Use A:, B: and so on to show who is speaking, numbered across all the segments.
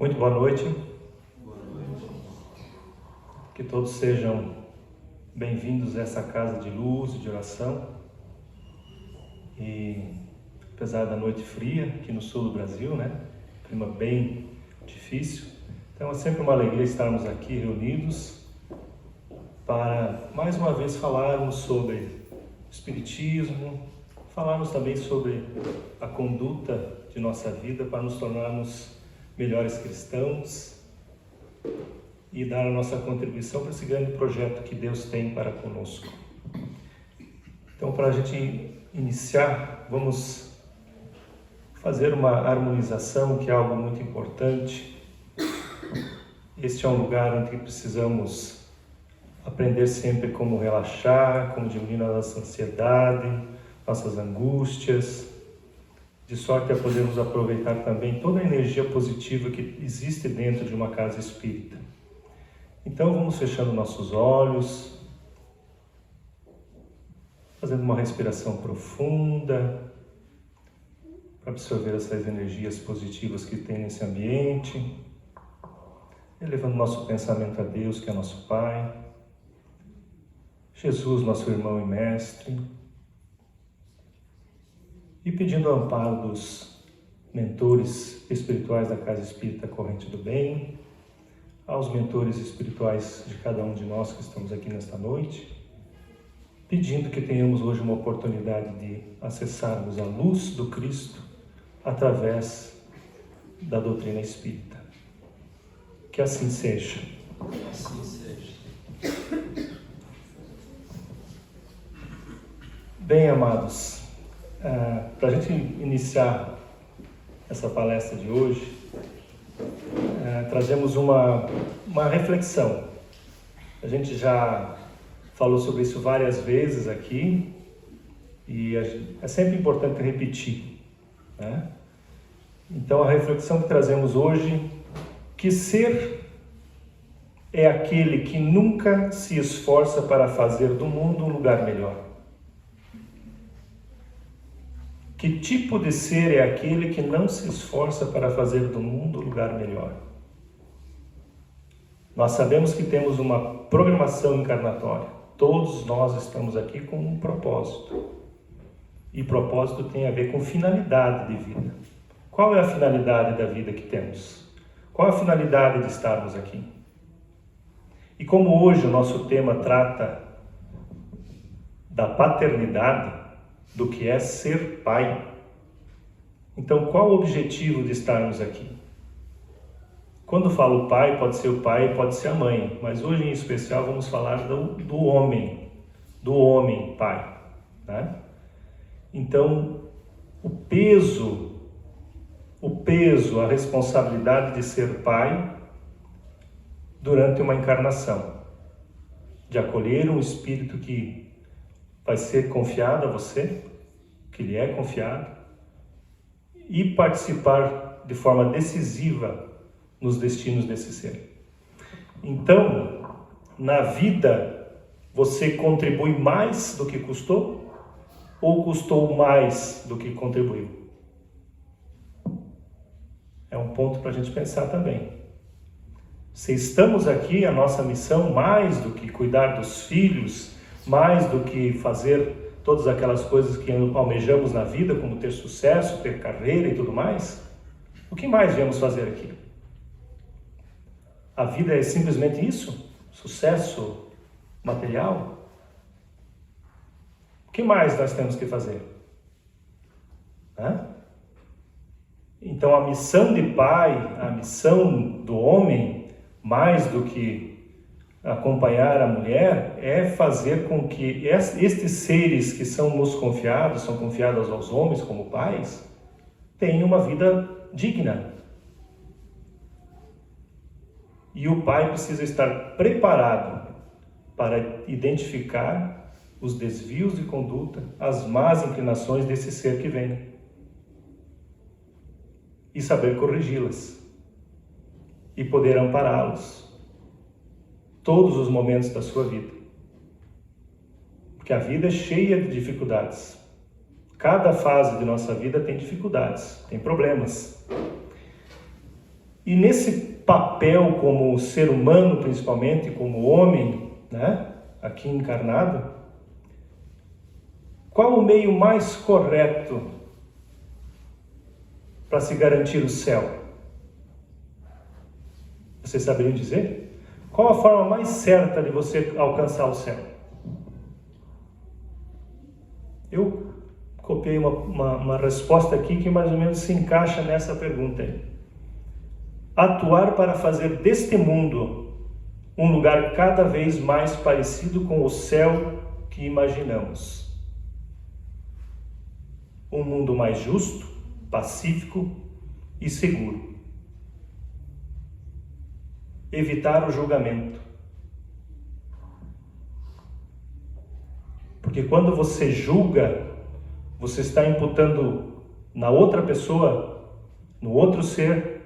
A: Muito boa noite. Que todos sejam bem-vindos a essa casa de luz e de oração. E apesar da noite fria aqui no sul do Brasil, clima bem difícil, então é sempre uma alegria estarmos aqui reunidos para mais uma vez falarmos sobre Espiritismo, falarmos também sobre a conduta de nossa vida para nos tornarmos melhores cristãos e dar a nossa contribuição para esse grande projeto que Deus tem para conosco. Então, para a gente iniciar, vamos fazer uma harmonização, que é algo muito importante. Este é um lugar onde precisamos aprender sempre como relaxar, como diminuir a nossa ansiedade, nossas angústias, de sorte a podermos aproveitar também toda a energia positiva que existe dentro de uma casa espírita. Então vamos fechando nossos olhos, fazendo uma respiração profunda, para absorver essas energias positivas que tem nesse ambiente, elevando nosso pensamento a Deus, que é nosso Pai, Jesus, nosso irmão e mestre, e pedindo o amparo dos mentores espirituais da Casa Espírita Corrente do Bem, aos mentores espirituais de cada um de nós que estamos aqui nesta noite, pedindo que tenhamos hoje uma oportunidade de acessarmos a luz do Cristo através da doutrina espírita. Que assim seja.
B: Assim seja.
A: Bem, amados, para a gente iniciar essa palestra de hoje, trazemos uma reflexão. A gente já falou sobre isso várias vezes aqui e é sempre importante repetir, né? Então a reflexão que trazemos hoje: que ser é aquele que nunca se esforça para fazer do mundo um lugar melhor? Que tipo de ser é aquele que não se esforça para fazer do mundo um lugar melhor? Nós sabemos que temos uma programação encarnatória. Todos nós estamos aqui com um propósito. E propósito tem a ver com finalidade de vida. Qual é a finalidade da vida que temos? Qual é a finalidade de estarmos aqui? E como hoje o nosso tema trata da paternidade, do que é ser pai, então qual o objetivo de estarmos aqui? Quando falo pai, pode ser o pai, pode ser a mãe, mas hoje em especial vamos falar do homem pai, né? Então o peso, a responsabilidade de ser pai durante uma encarnação, de acolher um espírito que vai ser confiado a você, que lhe é confiado, e participar de forma decisiva nos destinos desse ser. Então, na vida, você contribui mais do que custou ou custou mais do que contribuiu? É um ponto para a gente pensar também. Se estamos aqui, a nossa missão, mais do que cuidar dos filhos, mais do que fazer todas aquelas coisas que almejamos na vida, como ter sucesso, ter carreira e tudo mais, o que mais viemos fazer aqui? A vida é simplesmente isso? Sucesso material? O que mais nós temos que fazer? Então a missão de pai, a missão do homem, mais do que acompanhar a mulher, é fazer com que estes seres que são confiados aos homens como pais, tenham uma vida digna. E o pai precisa estar preparado para identificar os desvios de conduta, as más inclinações desse ser que vem, e saber corrigi-las, e poder ampará-los todos os momentos da sua vida. Porque a vida é cheia de dificuldades. Cada fase de nossa vida tem dificuldades, tem problemas. E nesse papel como ser humano, principalmente, como homem, né, aqui encarnado, qual o meio mais correto para se garantir o céu? Vocês saberiam dizer? Qual a forma mais certa de você alcançar o céu? Eu copiei uma resposta aqui que mais ou menos se encaixa nessa pergunta aí. Atuar para fazer deste mundo um lugar cada vez mais parecido com o céu que imaginamos. Um mundo mais justo, pacífico e seguro. Evitar o julgamento. Porque quando você julga, você está imputando na outra pessoa, no outro ser,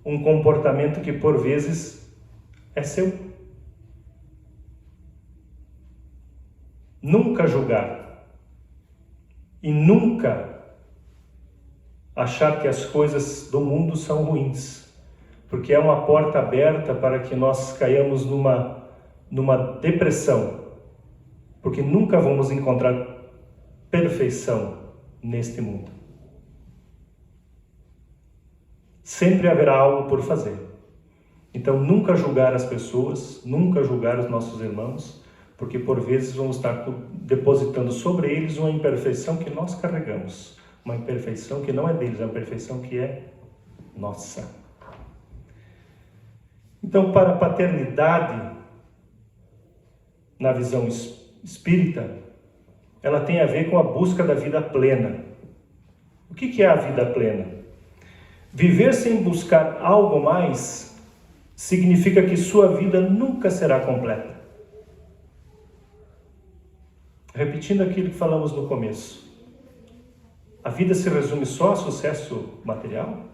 A: um comportamento que por vezes é seu. Nunca julgar. E nunca achar que as coisas do mundo são ruins. Porque é uma porta aberta para que nós caiamos numa depressão. Porque nunca vamos encontrar perfeição neste mundo. Sempre haverá algo por fazer. Então nunca julgar as pessoas, nunca julgar os nossos irmãos, porque por vezes vamos estar depositando sobre eles uma imperfeição que nós carregamos. Uma imperfeição que não é deles, é uma imperfeição que é nossa. Então, para a paternidade, na visão espírita, ela tem a ver com a busca da vida plena. O que é a vida plena? Viver sem buscar algo mais significa que sua vida nunca será completa. Repetindo aquilo que falamos no começo. A vida se resume só a sucesso material?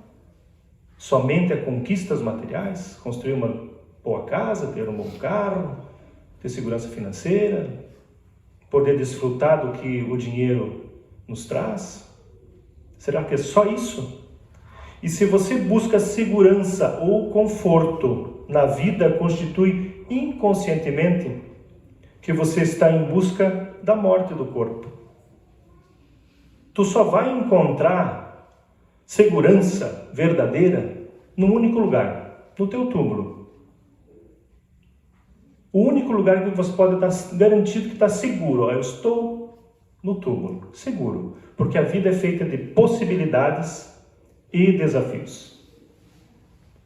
A: Somente a conquistas materiais? Construir uma boa casa, ter um bom carro, ter segurança financeira, poder desfrutar do que o dinheiro nos traz? Será que é só isso? E se você busca segurança ou conforto na vida, constitui inconscientemente que você está em busca da morte do corpo. Tu só vai encontrar segurança verdadeira num único lugar, no teu túmulo. O único lugar que você pode estar garantido que está seguro. Eu estou no túmulo, seguro. Porque a vida é feita de possibilidades e desafios.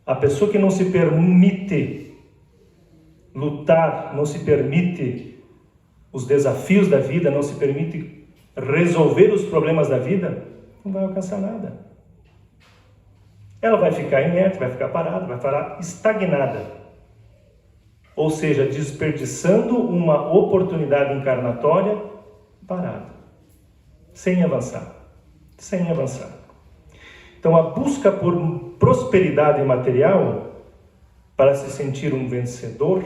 A: A pessoa que não se permite lutar, não se permite os desafios da vida, não se permite resolver os problemas da vida, não vai alcançar nada. Ela vai ficar inerte, vai ficar parada, vai ficar estagnada. Ou seja, desperdiçando uma oportunidade encarnatória parada, sem avançar. Então, a busca por prosperidade material para se sentir um vencedor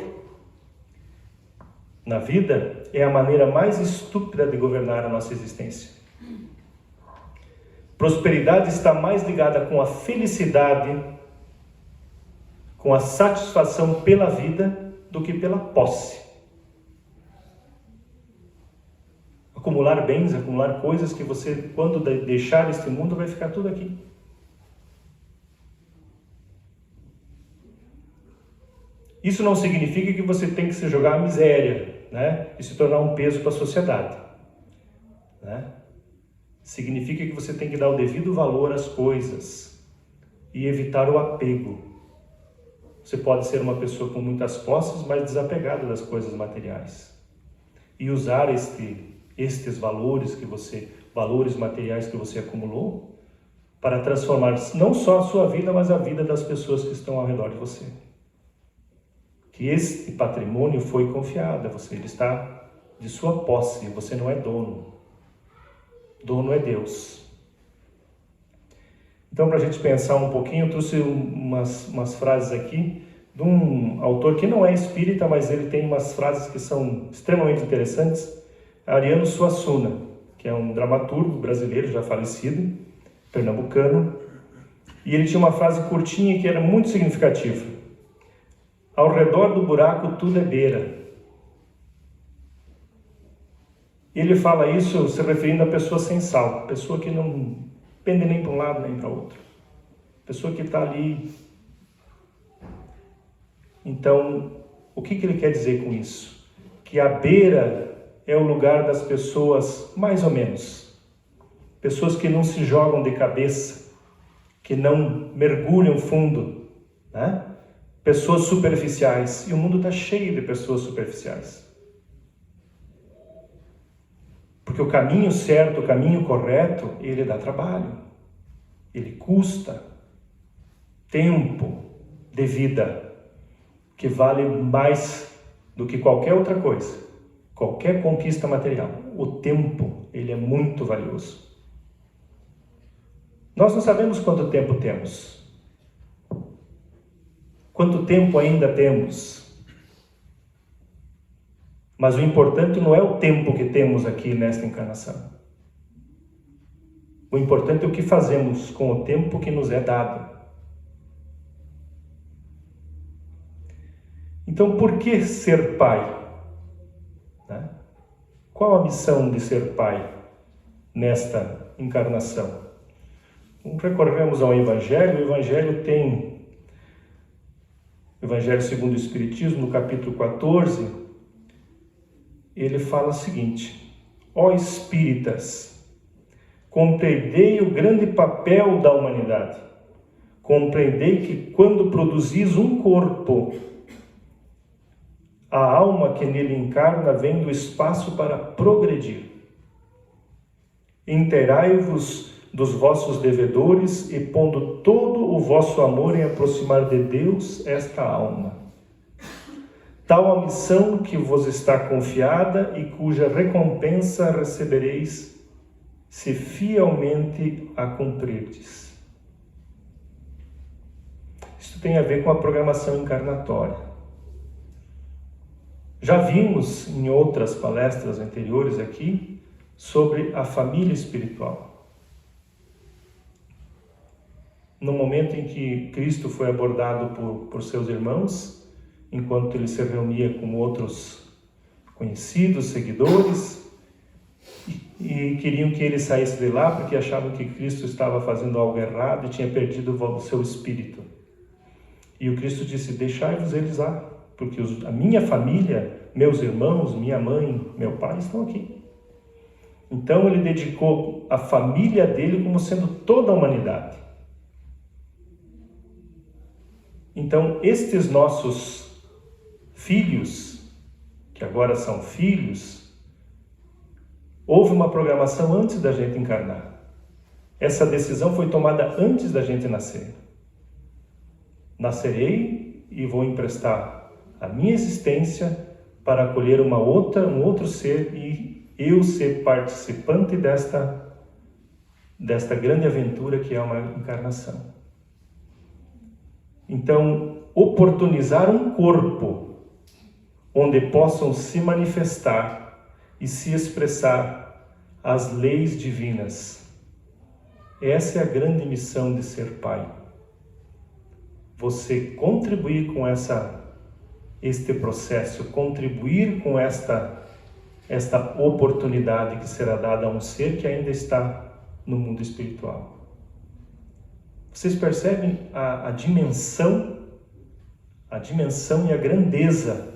A: na vida é a maneira mais estúpida de governar a nossa existência. Prosperidade está mais ligada com a felicidade, com a satisfação pela vida, do que pela posse. Acumular bens, acumular coisas que você, quando deixar este mundo, vai ficar tudo aqui. Isso não significa que você tem que se jogar à miséria, né? E se tornar um peso para a sociedade, né? Significa que você tem que dar o devido valor às coisas e evitar o apego. Você pode ser uma pessoa com muitas posses, mas desapegada das coisas materiais. E usar estes valores materiais que você acumulou para transformar não só a sua vida, mas a vida das pessoas que estão ao redor de você. Que este patrimônio foi confiado a você, ele está de sua posse, você não é dono. Dono é Deus. Então, para a gente pensar um pouquinho, eu trouxe umas frases aqui de um autor que não é espírita, mas ele tem umas frases que são extremamente interessantes. Ariano Suassuna, que é um dramaturgo brasileiro já falecido, pernambucano, E ele tinha uma frase curtinha que era muito significativa. Ao redor do buraco tudo é beira. Ele fala isso se referindo a pessoa sem sal, pessoa que não pende nem para um lado nem para o outro. Pessoa que está ali. Então, o que ele quer dizer com isso? Que a beira é o lugar das pessoas mais ou menos. Pessoas que não se jogam de cabeça, que não mergulham fundo, né? Pessoas superficiais. E o mundo está cheio de pessoas superficiais. Porque o caminho certo, o caminho correto, ele dá trabalho. Ele custa tempo de vida, que vale mais do que qualquer outra coisa, qualquer conquista material. O tempo, ele é muito valioso. Nós não sabemos quanto tempo temos. Quanto tempo ainda temos. Mas o importante não é o tempo que temos aqui nesta encarnação. O importante é o que fazemos com o tempo que nos é dado. Então, por que ser pai? Né? Qual a missão de ser pai nesta encarnação? Recorremos ao Evangelho. O Evangelho tem, Evangelho segundo o Espiritismo, no capítulo 14, ele fala o seguinte: ó espíritas, compreendei o grande papel da humanidade. Compreendei que quando produzis um corpo, a alma que nele encarna vem do espaço para progredir. Inteirai-vos dos vossos devedores e pondo todo o vosso amor em aproximar de Deus esta alma. Tal a missão que vos está confiada e cuja recompensa recebereis se fielmente a cumprirdes. Isso tem a ver com a programação encarnatória. Já vimos em outras palestras anteriores aqui sobre a família espiritual. No momento em que Cristo foi abordado por seus irmãos, enquanto ele se reunia com outros conhecidos, seguidores, e queriam que ele saísse de lá porque achavam que Cristo estava fazendo algo errado e tinha perdido o seu espírito. E o Cristo disse: deixai-vos eles lá, porque a minha família, meus irmãos, minha mãe, meu pai estão aqui. Então ele dedicou a família dele como sendo toda a humanidade. Então estes nossos filhos, que agora são filhos, houve uma programação antes da gente encarnar. Essa decisão foi tomada antes da gente nascer. Nascerei e vou emprestar a minha existência para acolher um outro ser e eu ser participante desta grande aventura que é uma encarnação. Então, oportunizar um corpo onde possam se manifestar e se expressar as leis divinas. Essa é a grande missão de ser pai. Você contribuir com este processo, contribuir com esta oportunidade que será dada a um ser que ainda está no mundo espiritual. Vocês percebem a dimensão e a grandeza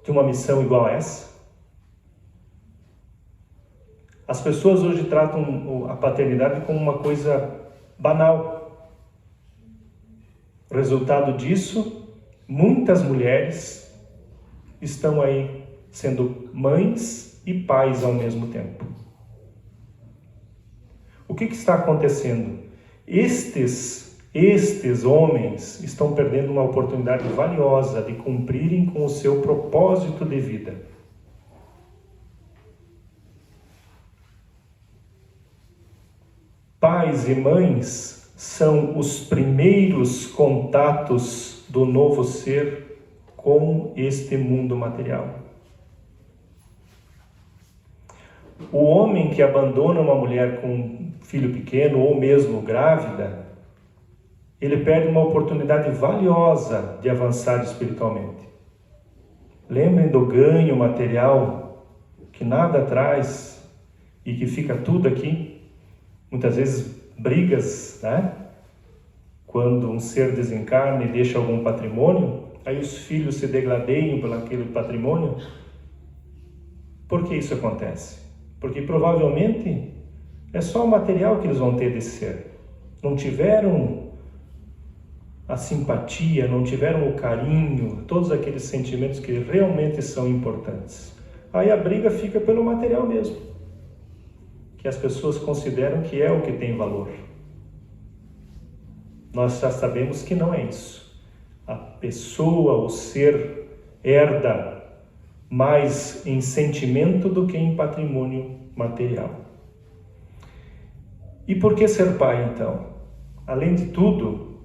A: de uma missão igual a essa? As pessoas hoje tratam a paternidade como uma coisa banal. Resultado disso, muitas mulheres estão aí sendo mães e pais ao mesmo tempo. O que está acontecendo? Estes homens estão perdendo uma oportunidade valiosa de cumprirem com o seu propósito de vida. Pais e mães são os primeiros contatos do novo ser com este mundo material. O homem que abandona uma mulher com um filho pequeno ou mesmo grávida, ele perde uma oportunidade valiosa de avançar espiritualmente. Lembrem do ganho material que nada traz e que fica tudo aqui. Muitas vezes brigas, né? Quando um ser desencarna e deixa algum patrimônio, aí os filhos se degladeiam por aquele patrimônio. Por que isso acontece? Porque provavelmente é só o material que eles vão ter desse ser. Não tiveram a simpatia, não tiveram o carinho, todos aqueles sentimentos que realmente são importantes. Aí a briga fica pelo material mesmo, que as pessoas consideram que é o que tem valor. Nós já sabemos que não é isso. A pessoa, o ser, herda mais em sentimento do que em patrimônio material. E por que ser pai, então? Além de tudo,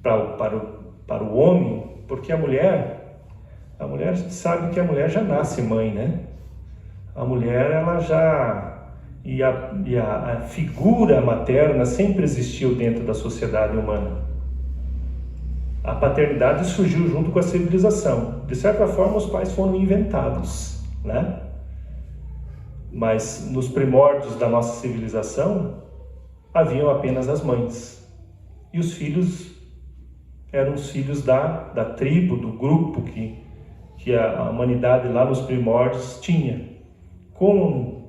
A: para o homem, porque a mulher sabe que a mulher já nasce mãe, né? A mulher, ela já... E a figura materna sempre existiu dentro da sociedade humana. A paternidade surgiu junto com a civilização. De certa forma, os pais foram inventados, né? Mas nos primórdios da nossa civilização, haviam apenas as mães. E os filhos eram os filhos da tribo, do grupo que a humanidade lá nos primórdios tinha. Com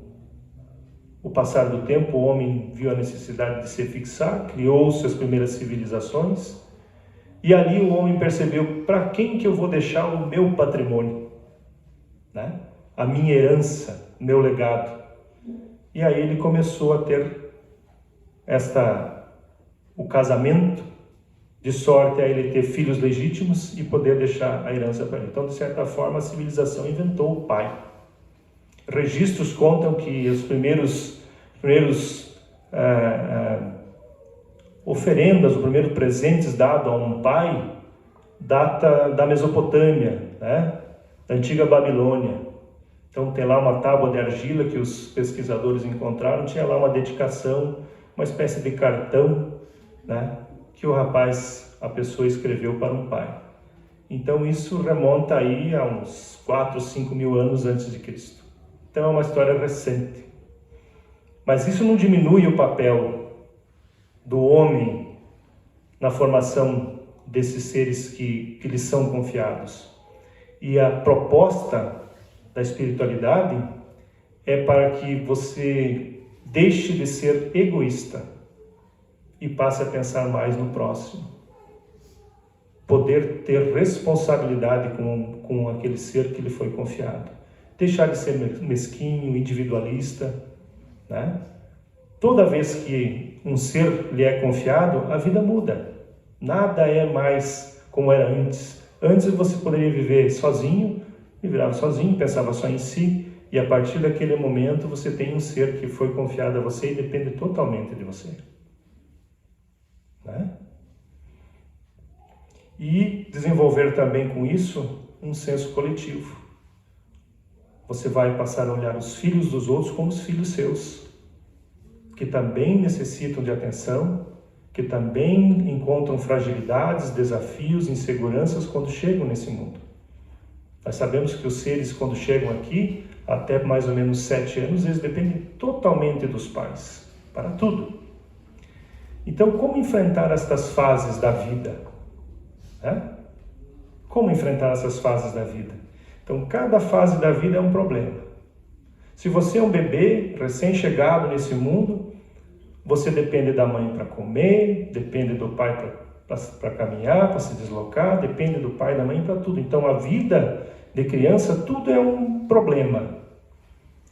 A: o passar do tempo, o homem viu a necessidade de se fixar, criou-se as primeiras civilizações, e ali o homem percebeu: para quem que eu vou deixar o meu patrimônio, né? A minha herança, o meu legado. E aí ele começou a ter o casamento, de sorte a ele ter filhos legítimos e poder deixar a herança para ele. Então, de certa forma, a civilização inventou o pai. Registros contam que os primeiros oferendas, os primeiros presentes dados a um pai, data da Mesopotâmia, né? Da antiga Babilônia. Então tem lá uma tábua de argila que os pesquisadores encontraram, tinha lá uma dedicação, uma espécie de cartão, né? Que a pessoa escreveu para um pai. Então isso remonta aí a uns 4, 5 mil anos antes de Cristo. Então é uma história recente. Mas isso não diminui o papel do homem na formação desses seres que lhes são confiados. E a proposta da espiritualidade é para que você deixe de ser egoísta e passe a pensar mais no próximo. Poder ter responsabilidade com aquele ser que lhe foi confiado. Deixar de ser mesquinho, individualista, né? Toda vez que um ser lhe é confiado, a vida muda. Nada é mais como era antes. Antes você poderia viver sozinho, e virava sozinho, pensava só em si, e a partir daquele momento você tem um ser que foi confiado a você e depende totalmente de você. Né? E desenvolver também com isso um senso coletivo. Você vai passar a olhar os filhos dos outros como os filhos seus, que também necessitam de atenção, que também encontram fragilidades, desafios, inseguranças quando chegam nesse mundo. Nós sabemos que os seres, quando chegam aqui, até mais ou menos 7 anos, eles dependem totalmente dos pais, para tudo. Então, como enfrentar estas fases da vida? Como enfrentar essas fases da vida? Então, cada fase da vida é um problema. Se você é um bebê recém-chegado nesse mundo, você depende da mãe para comer, depende do pai para caminhar, para se deslocar, depende do pai e da mãe para tudo. Então, a vida de criança, tudo é um problema.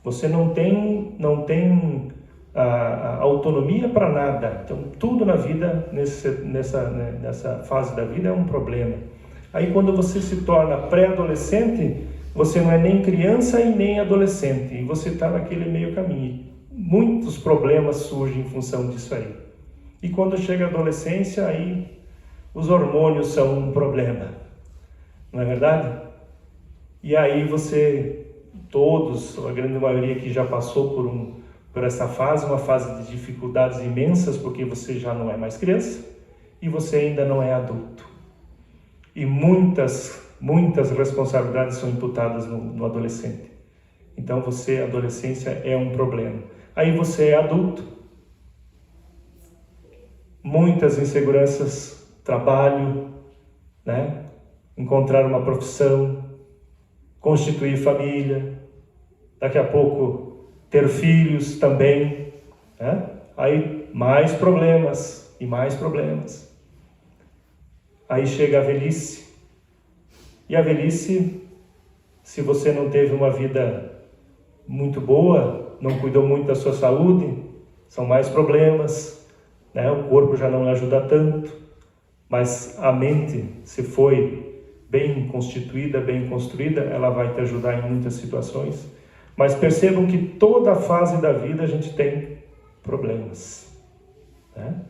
A: Você não tem a autonomia para nada. Então, tudo na vida, nessa fase da vida, é um problema. Aí, quando você se torna pré-adolescente, você não é nem criança e nem adolescente. E você está naquele meio caminho. Muitos problemas surgem em função disso aí. E quando chega a adolescência, aí os hormônios são um problema. Não é verdade? E aí você todos, a grande maioria que já passou por essa fase, uma fase de dificuldades imensas, porque você já não é mais criança e você ainda não é adulto. E muitas responsabilidades são imputadas no adolescente. Então a adolescência é um problema. Aí você é adulto, muitas inseguranças, trabalho, né? Encontrar uma profissão, constituir família, daqui a pouco ter filhos também, né? Aí mais problemas e mais problemas. Aí chega a velhice. E a velhice, se você não teve uma vida muito boa, não cuidou muito da sua saúde, são mais problemas, né? O corpo já não ajuda tanto, mas a mente, se foi bem constituída, bem construída, ela vai te ajudar em muitas situações. Mas percebam que toda a fase da vida a gente tem problemas, né?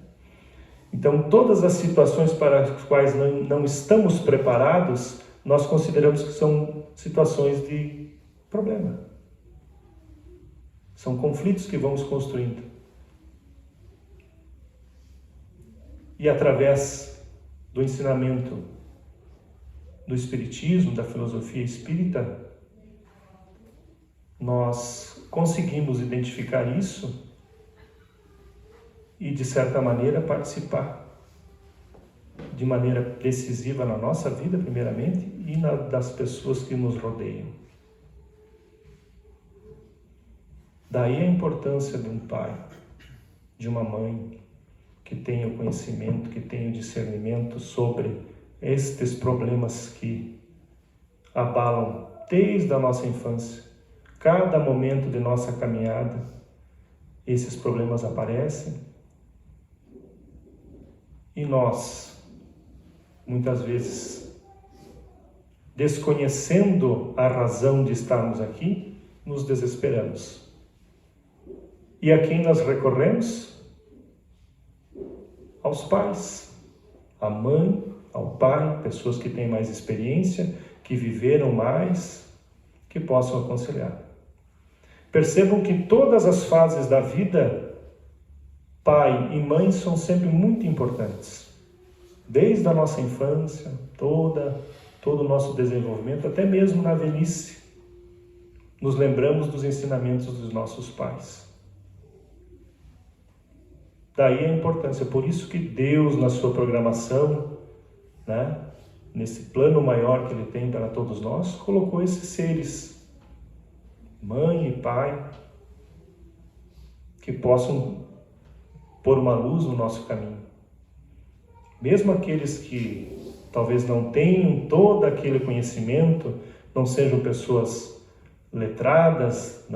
A: Então, todas as situações para as quais não estamos preparados, nós consideramos que são situações de problema. São conflitos que vamos construindo. E através do ensinamento do Espiritismo, da filosofia espírita, nós conseguimos identificar isso e, de certa maneira, participar de maneira decisiva na nossa vida, primeiramente, e das pessoas que nos rodeiam. Daí a importância de um pai, de uma mãe, que tenha o conhecimento, que tenha o discernimento sobre estes problemas que abalam desde a nossa infância. Cada momento de nossa caminhada, esses problemas aparecem. E nós, muitas vezes, desconhecendo a razão de estarmos aqui, nos desesperamos. E a quem nós recorremos? Aos pais, à mãe, ao pai, pessoas que têm mais experiência, que viveram mais, que possam aconselhar. Percebam que todas as fases da vida, pai e mãe são sempre muito importantes. Desde a nossa infância, todo o nosso desenvolvimento, até mesmo na velhice, nos lembramos dos ensinamentos dos nossos pais. Daí a importância, por isso que Deus, na sua programação, né, nesse plano maior que Ele tem para todos nós, colocou esses seres, mãe e pai, que possam pôr uma luz no nosso caminho. Mesmo aqueles que talvez não tenham todo aquele conhecimento, não sejam pessoas letradas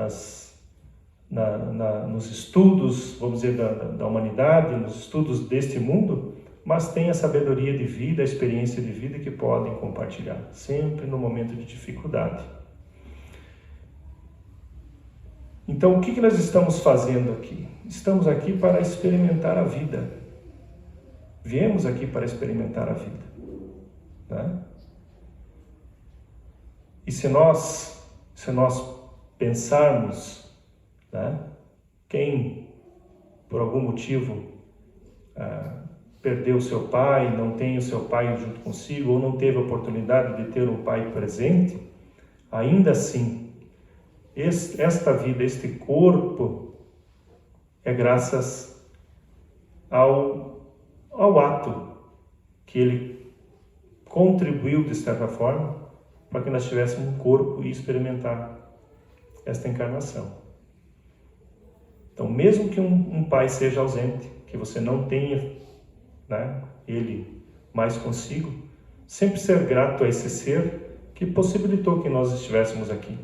A: nos estudos, vamos dizer, da humanidade, nos estudos deste mundo, mas têm a sabedoria de vida, a experiência de vida que podem compartilhar, sempre no momento de dificuldade. Então, o que nós estamos fazendo aqui? Estamos aqui para experimentar a vida. Viemos aqui para experimentar a vida, né? E se nós pensarmos, né, quem por algum motivo perdeu o seu pai, não tem o seu pai junto consigo, ou não teve a oportunidade de ter um pai presente, ainda assim, esta vida, este corpo, é graças ao ato que ele contribuiu, de certa forma, para que nós tivéssemos um corpo e experimentar esta encarnação. Então, mesmo que um pai seja ausente, que você não tenha, né, ele mais consigo, sempre ser grato a esse ser que possibilitou que nós estivéssemos aqui.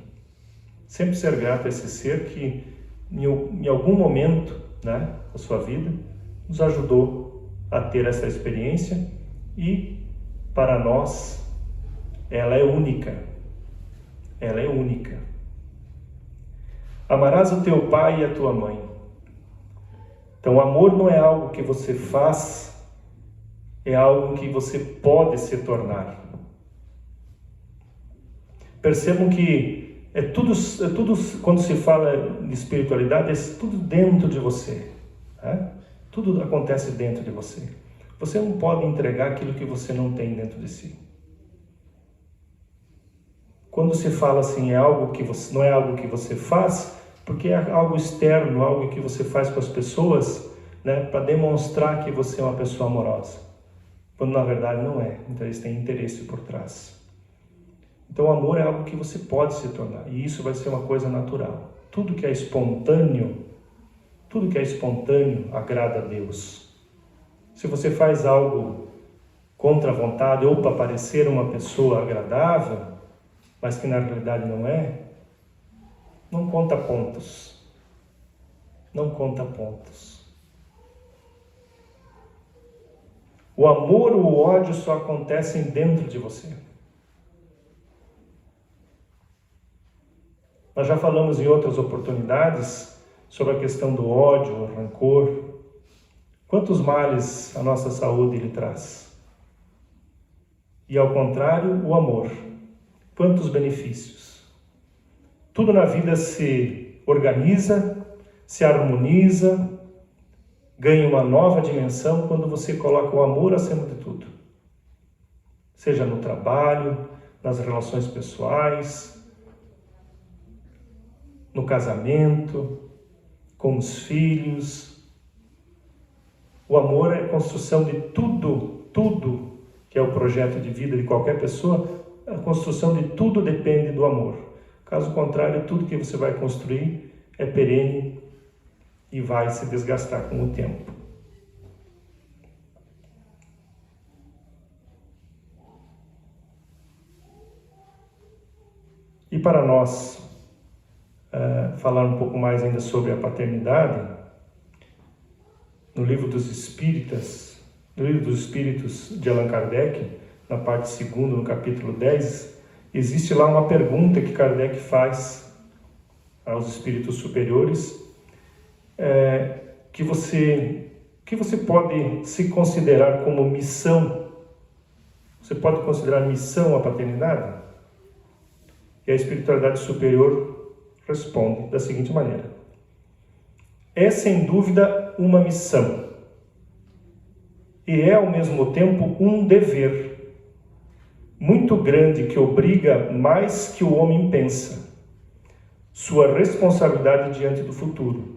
A: Sempre ser grato a esse ser que, em algum momento, né, da sua vida, nos ajudou a ter essa experiência e, para nós, ela é única. Ela é única. Amarás o teu pai e a tua mãe. Então, o amor não é algo que você faz, é algo que você pode se tornar. Percebam que quando se fala de espiritualidade, é tudo dentro de você. Né? Tudo acontece dentro de você. Você não pode entregar aquilo que você não tem dentro de si. Quando se fala assim, não é algo que você faz, porque é algo externo, algo que você faz com as pessoas, né, para demonstrar que você é uma pessoa amorosa. Quando na verdade não é. Então eles têm interesse por trás. Então o amor é algo que você pode se tornar. E isso vai ser uma coisa natural. Tudo que é espontâneo agrada a Deus. Se você faz algo contra a vontade ou para parecer uma pessoa agradável, mas que na realidade não é, não conta pontos. Não conta pontos. O amor ou o ódio só acontecem dentro de você. Nós já falamos em outras oportunidades sobre a questão do ódio, o rancor. Quantos males a nossa saúde ele traz? E ao contrário, o amor. Quantos benefícios? Tudo na vida se organiza, se harmoniza, ganha uma nova dimensão quando você coloca o amor acima de tudo. Seja no trabalho, nas relações pessoais, no casamento, com os filhos. O amor é a construção de tudo que é o projeto de vida de qualquer pessoa. A construção de tudo depende do amor. Caso contrário, tudo que você vai construir é perene e vai se desgastar com o tempo. E para nós falar um pouco mais ainda sobre a paternidade, no livro dos Espíritos de Allan Kardec, na parte 2ª, no capítulo 10, existe lá uma pergunta que Kardec faz aos espíritos superiores, que você pode se considerar como missão. Você pode considerar missão a paternidade? E a espiritualidade superior responde da seguinte maneira: é sem dúvida uma missão e é ao mesmo tempo um dever muito grande que obriga mais que o homem pensa. Sua responsabilidade diante do futuro.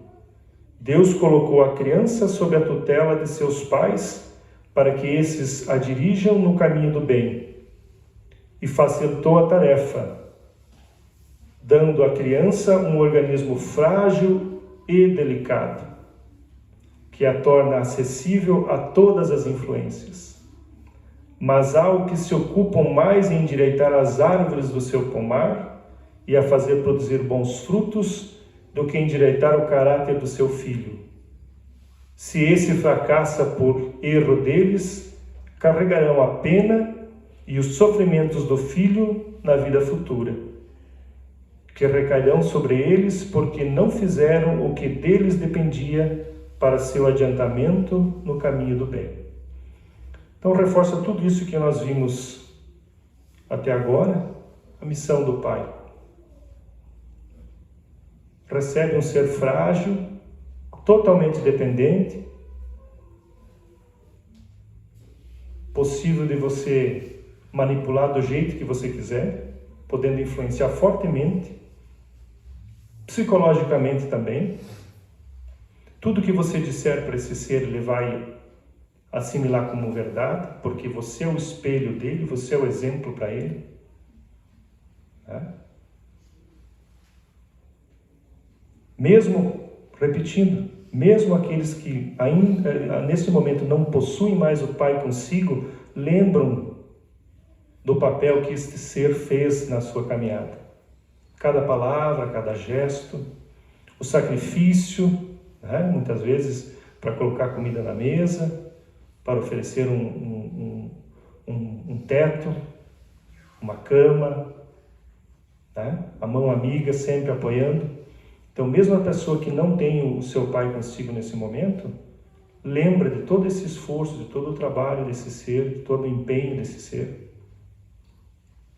A: Deus colocou a criança sob a tutela de seus pais para que esses a dirijam no caminho do bem e facilitou a tarefa, dando à criança um organismo frágil e delicado, que a torna acessível a todas as influências. Mas há o que se ocupam mais em endireitar as árvores do seu pomar e a fazer produzir bons frutos do que endireitar o caráter do seu filho. Se esse fracassa por erro deles, carregarão a pena e os sofrimentos do filho na vida futura, que recairão sobre eles porque não fizeram o que deles dependia para seu adiantamento no caminho do bem. Então reforça tudo isso que nós vimos até agora, a missão do pai. Recebe um ser frágil, totalmente dependente, possível de você manipular do jeito que você quiser, podendo influenciar fortemente, psicologicamente também. Tudo que você disser para esse ser, ele vai assimilar como verdade, porque você é o espelho dele, você é o exemplo para ele. Mesmo, repetindo, mesmo aqueles que ainda nesse momento não possuem mais o pai consigo, lembram do papel que este ser fez na sua caminhada. Cada palavra, cada gesto, o sacrifício, muitas vezes para colocar comida na mesa, para oferecer um teto, uma cama, a mão amiga sempre apoiando. Então, mesmo a pessoa que não tem o seu pai consigo nesse momento, lembra de todo esse esforço, de todo o trabalho desse ser, de todo o empenho desse ser.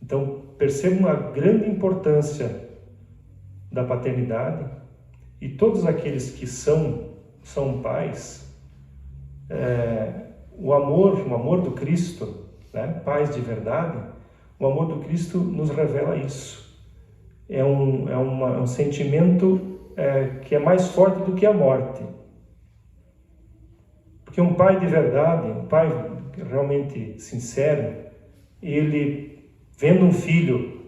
A: Então, perceba uma grande importância da paternidade, e todos aqueles que são pais, o amor do Cristo, né? Pais de verdade, o amor do Cristo nos revela isso. É um sentimento que é mais forte do que a morte. Porque um pai de verdade, um pai realmente sincero, ele, vendo um filho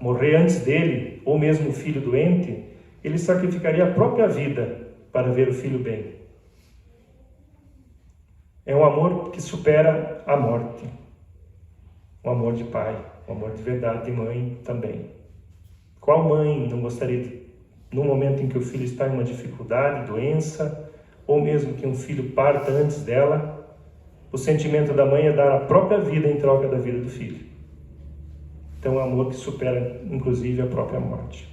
A: morrer antes dele, ou mesmo um filho doente, ele sacrificaria a própria vida para ver o filho bem. É um amor que supera a morte. Um amor de pai, um amor de verdade, de mãe também. Qual mãe não gostaria de, no momento em que o filho está em uma dificuldade, doença, ou mesmo que um filho parta antes dela, o sentimento da mãe é dar a própria vida em troca da vida do filho. Então é um amor que supera, inclusive, a própria morte.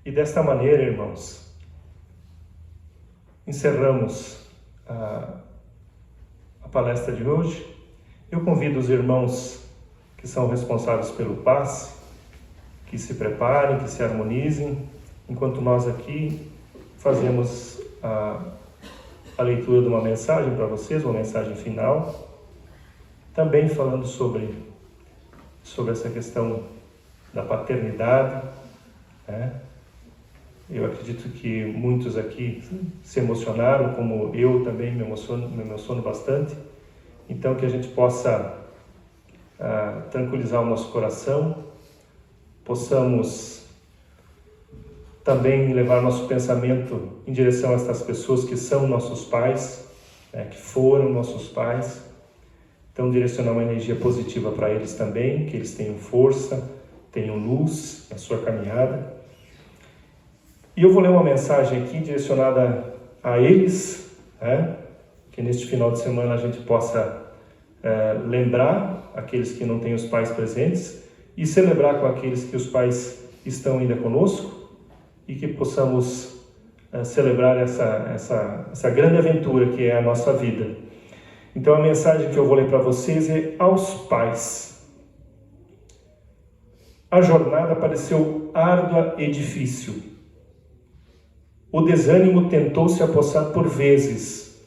A: E desta maneira, irmãos, encerramos a palestra de hoje. Eu convido os irmãos que são responsáveis pelo passe, que se preparem, que se harmonizem, enquanto nós aqui fazemos a leitura de uma mensagem para vocês, uma mensagem final, também falando sobre essa questão da paternidade, né? Eu acredito que muitos aqui se emocionaram, como eu também me emociono bastante. Então, que a gente possa tranquilizar o nosso coração, possamos também levar nosso pensamento em direção a estas pessoas que são nossos pais, né, que foram nossos pais. Então, direcionar uma energia positiva para eles também, que eles tenham força, tenham luz na sua caminhada. E eu vou ler uma mensagem aqui direcionada a eles, né? Que neste final de semana a gente possa lembrar aqueles que não têm os pais presentes e celebrar com aqueles que os pais estão ainda conosco e que possamos celebrar essa grande aventura que é a nossa vida. Então a mensagem que eu vou ler para vocês é aos pais. A jornada pareceu árdua e difícil. O desânimo tentou se apossar por vezes.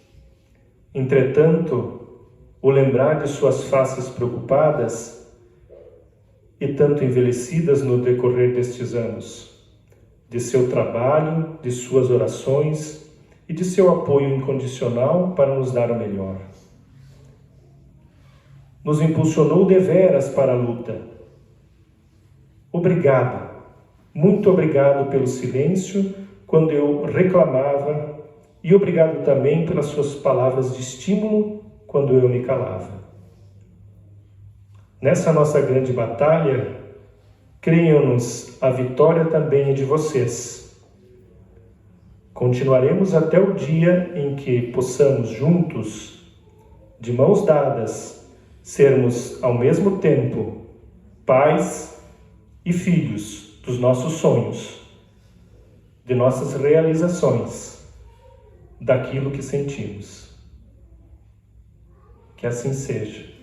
A: Entretanto, o lembrar de suas faces preocupadas e tanto envelhecidas no decorrer destes anos, de seu trabalho, de suas orações e de seu apoio incondicional para nos dar o melhor. Nos impulsionou deveras para a luta. Obrigado, muito obrigado pelo silêncio quando eu reclamava, e obrigado também pelas suas palavras de estímulo quando eu me calava. Nessa nossa grande batalha, creiam-nos, a vitória também é de vocês. Continuaremos até o dia em que possamos juntos, de mãos dadas, sermos ao mesmo tempo pais e filhos dos nossos sonhos, de nossas realizações, daquilo que sentimos. Que assim seja.